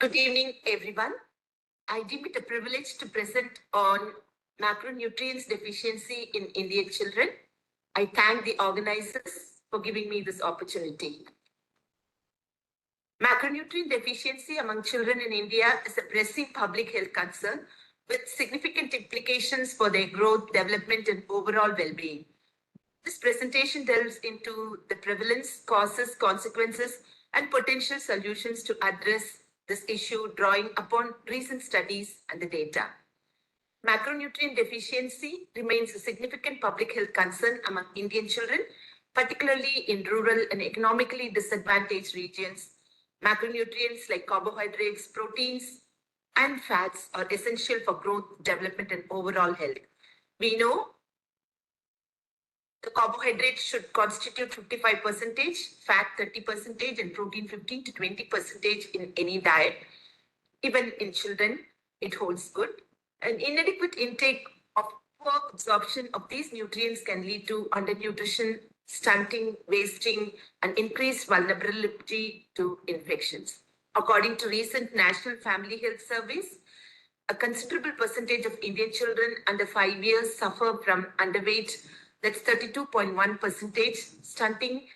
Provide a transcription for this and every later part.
Good evening, everyone. I deem it a privilege to present on macronutrients deficiency in Indian children. I thank the organizers for giving me this opportunity. Macronutrient deficiency among children in India is a pressing public health concern with significant implications for their growth, development, and overall well-being. This presentation delves into the prevalence, causes, consequences, and potential solutions to address this issue, drawing upon recent studies and the data. Macronutrient deficiency remains a significant public health concern among Indian children, particularly in rural and economically disadvantaged regions. Macronutrients like carbohydrates, proteins, and fats are essential for growth, development, and overall health. We know the carbohydrates should constitute 55%, fat 30%, and protein 15 to 20% in any diet. Even in children, it holds good. An inadequate intake of poor absorption of these nutrients can lead to undernutrition, stunting, wasting, and increased vulnerability to infections. According to recent National Family Health Surveys, a considerable percentage of Indian children under 5 years suffer from underweight. That's 32.1%, stunting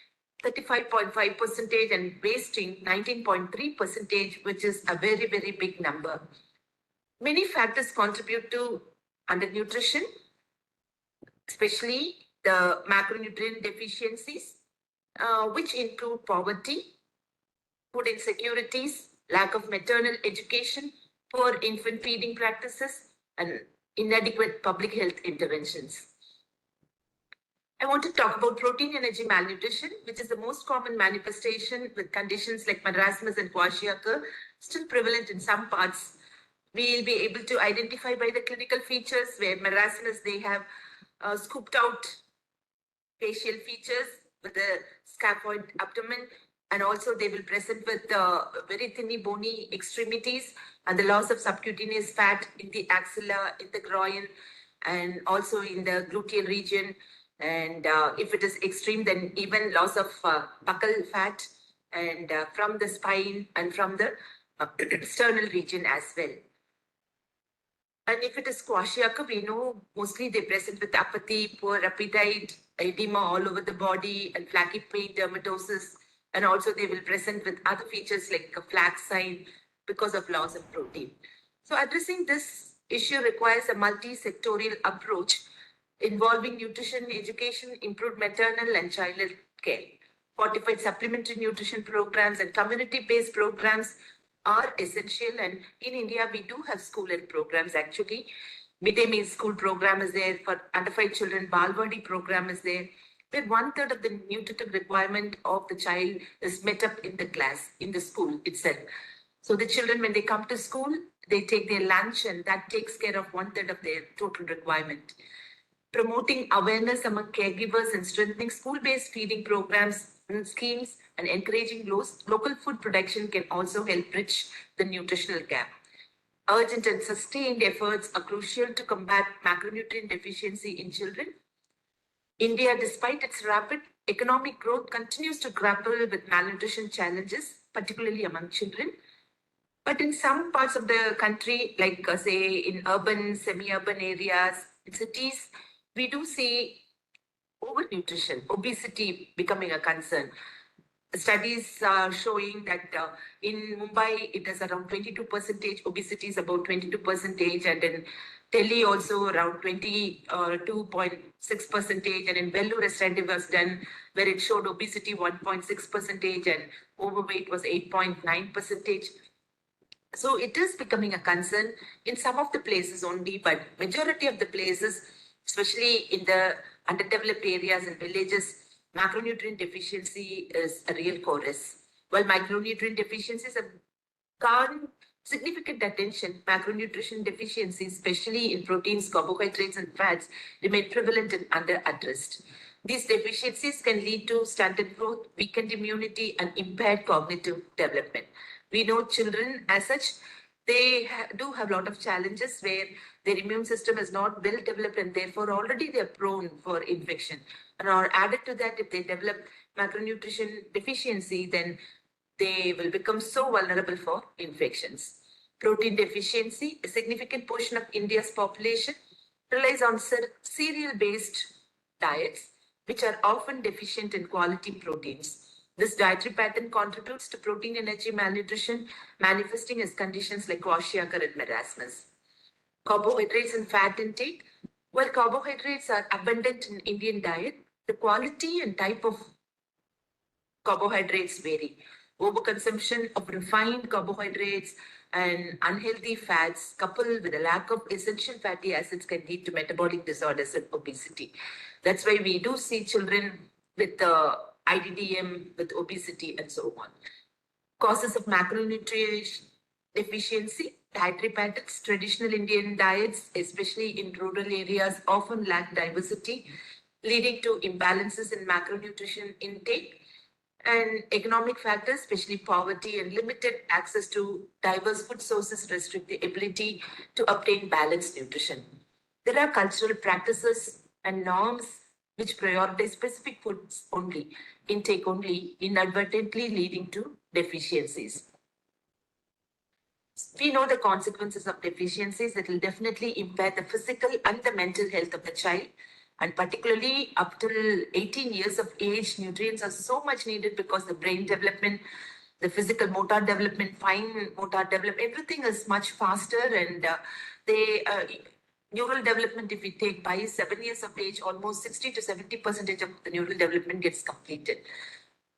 35.5%, and wasting 19.3%, which is a very, very big number. Many factors contribute to undernutrition, especially the macronutrient deficiencies, which include poverty, food insecurities, lack of maternal education, poor infant feeding practices, and inadequate public health interventions. I want to talk about protein energy malnutrition, which is the most common manifestation with conditions like marasmus and kwashiorkor, still prevalent in some parts. We'll be able to identify by the clinical features where marasmus, they have scooped out facial features with a scaphoid abdomen, and also they will present with very thinly bony extremities and the loss of subcutaneous fat in the axilla, in the groin, and also in the gluteal region. And if it is extreme, then even loss of buccal fat and from the spine and from the sternal region as well. And if it is kwashiorkor, we know mostly they present with apathy, poor appetite, edema all over the body, and flaky pain, dermatosis. And also they will present with other features like a flax sign because of loss of protein. So addressing this issue requires a multi-sectorial approach involving nutrition, education, improved maternal and child care. Fortified supplementary nutrition programs and community-based programs are essential. And in India, we do have school health programs actually. Midday meal school program is there for under 5 children. Balwadi program is there, where 1/3 of the nutritive requirement of the child is met up in the class, in the school itself. So the children, when they come to school, they take their lunch, and that takes care of 1/3 of their total requirement. Promoting awareness among caregivers and strengthening school-based feeding programs and schemes and encouraging local food production can also help bridge the nutritional gap. Urgent and sustained efforts are crucial to combat macronutrient deficiency in children. India, despite its rapid economic growth, continues to grapple with malnutrition challenges, particularly among children. But in some parts of the country, like say in urban, semi-urban areas, in cities, we do see overnutrition, obesity becoming a concern. Studies are showing that in Mumbai, it is around 22%, obesity is about 22%, and in Delhi also around 22.6%, and in Vellore a study was done where it showed obesity 1.6% and overweight was 8.9%. So it is becoming a concern in some of the places only, but majority of the places, especially in the underdeveloped areas and villages, macronutrient deficiency is a real chorus. While macronutrient deficiencies have garnered significant attention, macronutrition deficiencies, especially in proteins, carbohydrates, and fats, remain prevalent and under-addressed. These deficiencies can lead to stunted growth, weakened immunity, and impaired cognitive development. We know children as such, they do have a lot of challenges where their immune system is not well developed, and therefore already they're prone for infection. And or added to that, if they develop macronutrition deficiency, then they will become so vulnerable for infections. Protein deficiency, a significant portion of India's population relies on cereal-based diets, which are often deficient in quality proteins. This dietary pattern contributes to protein energy malnutrition, manifesting as conditions like kwashiorkor and marasmus. Carbohydrates and fat intake. While carbohydrates are abundant in Indian diet, the quality and type of carbohydrates vary. Overconsumption of refined carbohydrates and unhealthy fats, coupled with a lack of essential fatty acids, can lead to metabolic disorders and obesity. That's why we do see children with IDDM, with obesity, and so on. Causes of macronutrition deficiency, dietary patterns. Traditional Indian diets, especially in rural areas, often lack diversity, leading to imbalances in macronutrition intake. And economic factors, especially poverty and limited access to diverse food sources, restrict the ability to obtain balanced nutrition. There are cultural practices and norms which prioritize specific foods only, intake only, inadvertently leading to deficiencies. We know the consequences of deficiencies. It will definitely impair the physical and the mental health of the child. And particularly up till 18 years of age, nutrients are so much needed because the brain development, the physical motor development, fine motor development, everything is much faster. And neural development, if we take by 7 years of age, almost 60 to 70% of the neural development gets completed.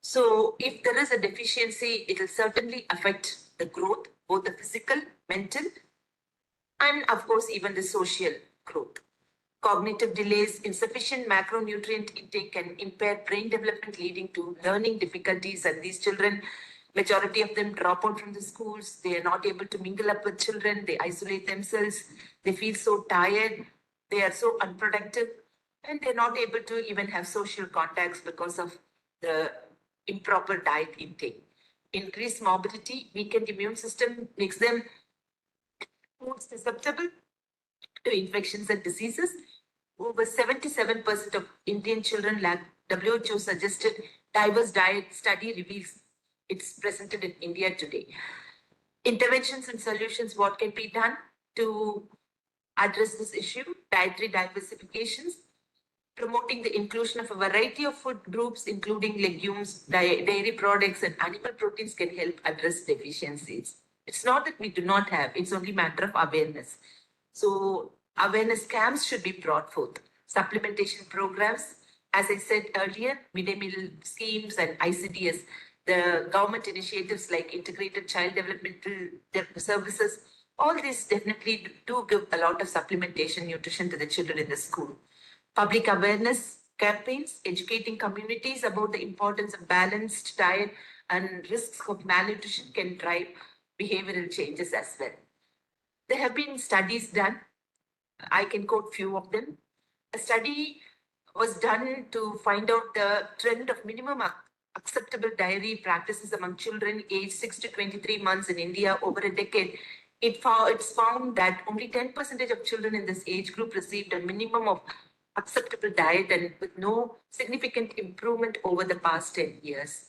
So if there is a deficiency, it will certainly affect the growth, both the physical, mental, and of course, even the social growth. Cognitive delays, insufficient macronutrient intake can impair brain development, leading to learning difficulties. And these children, majority of them drop out from the schools. They are not able to mingle up with children. They isolate themselves. They feel so tired. They are so unproductive. And they're not able to even have social contacts because of the improper diet intake. Increased mobility, weakened immune system makes them more susceptible to infections and diseases. Over 77% of Indian children lack WHO suggested diverse diet study reveals it's presented in India today. Interventions and solutions, what can be done to address this issue? Dietary diversifications, promoting the inclusion of a variety of food groups, including legumes, dairy products, and animal proteins can help address deficiencies. It's not that we do not have, it's only a matter of awareness. So awareness camps should be brought forth. Supplementation programs, as I said earlier, midday meal schemes and ICDS, the government initiatives like integrated child developmental services, all these definitely do give a lot of supplementation nutrition to the children in the school. Public awareness campaigns, educating communities about the importance of balanced diet and risks of malnutrition can drive behavioral changes as well. There have been studies done. I can quote few of them. A study was done to find out the trend of minimum acceptable dietary practices among children aged 6 to 23 months in India over a decade. It's found that only 10% of children in this age group received a minimum of acceptable diet, and with no significant improvement over the past 10 years.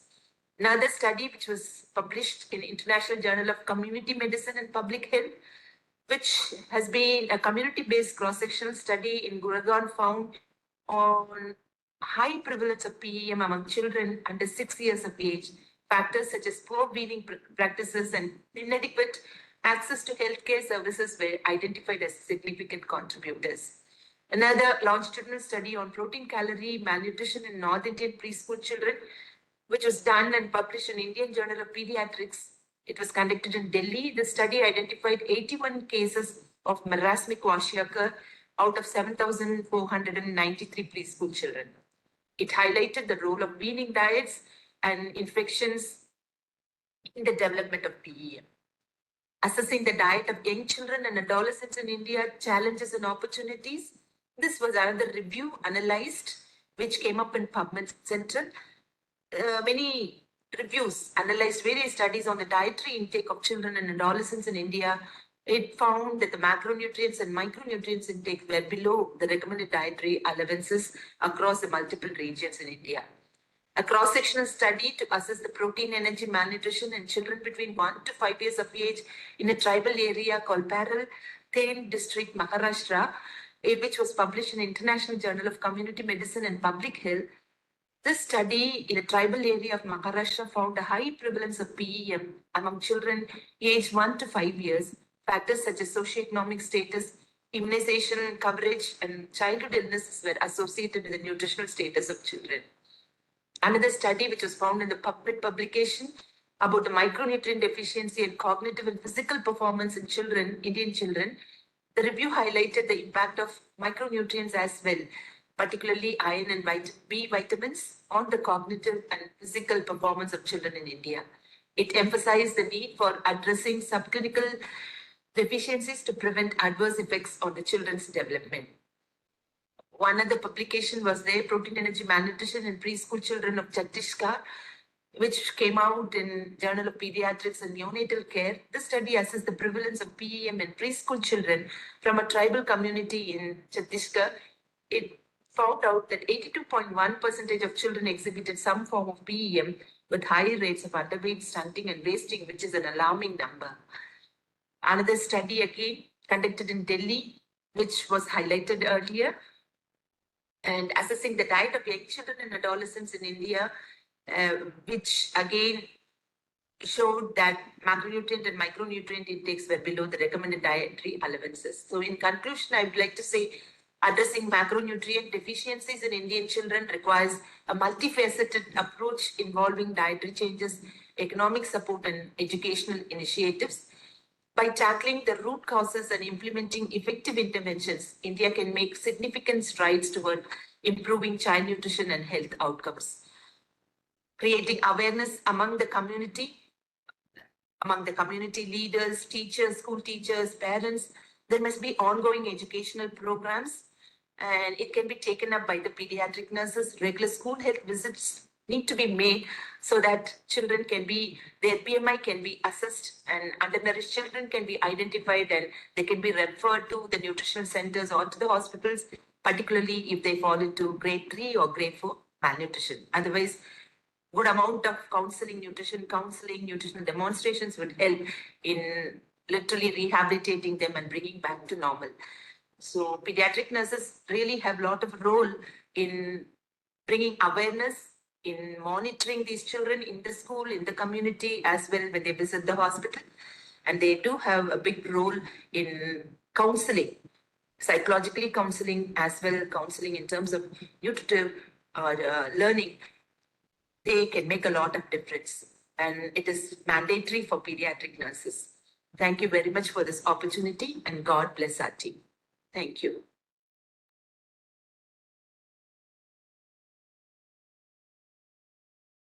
Another study which was published in International Journal of Community Medicine and Public Health, which has been a community-based cross-sectional study in Gurgaon, found on high prevalence of PEM among children under 6 years of age. Factors such as poor weaning practices and inadequate access to healthcare services were identified as significant contributors. Another longitudinal study on protein-calorie malnutrition in North Indian preschool children, which was done and published in Indian Journal of Pediatrics. It was conducted in Delhi. The study identified 81 cases of marasmic kwashiorkor out of 7,493 preschool children. It highlighted the role of weaning diets and infections in the development of PEM. Assessing the diet of young children and adolescents in India, challenges and opportunities. This was another review analyzed, which came up in PubMed Central. Many reviews analyzed various studies on the dietary intake of children and adolescents in India. It found that the macronutrients and micronutrients intake were below the recommended dietary allowances across the multiple regions in India. A cross-sectional study to assess the protein energy malnutrition in children between 1 to 5 years of age in a tribal area called Parel, Thane District, Maharashtra, which was published in International Journal of Community Medicine and Public Health. This study in a tribal area of Maharashtra found a high prevalence of PEM among children aged 1 to 5 years. Factors such as socioeconomic status, immunization coverage, and childhood illnesses were associated with the nutritional status of children. Another study which was found in the PubMed publication about the micronutrient deficiency and cognitive and physical performance in children, Indian children, the review highlighted the impact of micronutrients as well, particularly iron and B vitamins on the cognitive and physical performance of children in India. It emphasized the need for addressing subclinical deficiencies to prevent adverse effects on the children's development. One other publication was there, Protein Energy Malnutrition in Preschool Children of Chhattisgarh, which came out in Journal of Pediatrics and Neonatal Care. This study assessed the prevalence of PEM in preschool children from a tribal community in Chhattisgarh. It found out that 82.1% of children exhibited some form of PEM with high rates of underweight, stunting, and wasting, which is an alarming number. Another study again conducted in Delhi, which was highlighted earlier, and assessing the diet of young children and adolescents in India, which again showed that macronutrient and micronutrient intakes were below the recommended dietary allowances. So in conclusion, I would like to say addressing macronutrient deficiencies in Indian children requires a multifaceted approach involving dietary changes, economic support, and educational initiatives. By tackling the root causes and implementing effective interventions, India can make significant strides toward improving child nutrition and health outcomes. Creating awareness among the community leaders, teachers, school teachers, parents, there must be ongoing educational programs, and it can be taken up by the pediatric nurses. Regular school health visits need to be made so that children can be, their BMI can be assessed, and undernourished children can be identified and they can be referred to the nutritional centers or to the hospitals, particularly if they fall into grade 3 or grade 4 malnutrition. Otherwise, good amount of nutritional demonstrations would help in literally rehabilitating them and bringing back to normal. So pediatric nurses really have a lot of role in bringing awareness, in monitoring these children in the school, in the community, as well when they visit the hospital. And they do have a big role in counseling, psychologically counseling, as well counseling in terms of nutritive learning. They can make a lot of difference, and it is mandatory for pediatric nurses. Thank you very much for this opportunity, and God bless our team. Thank you.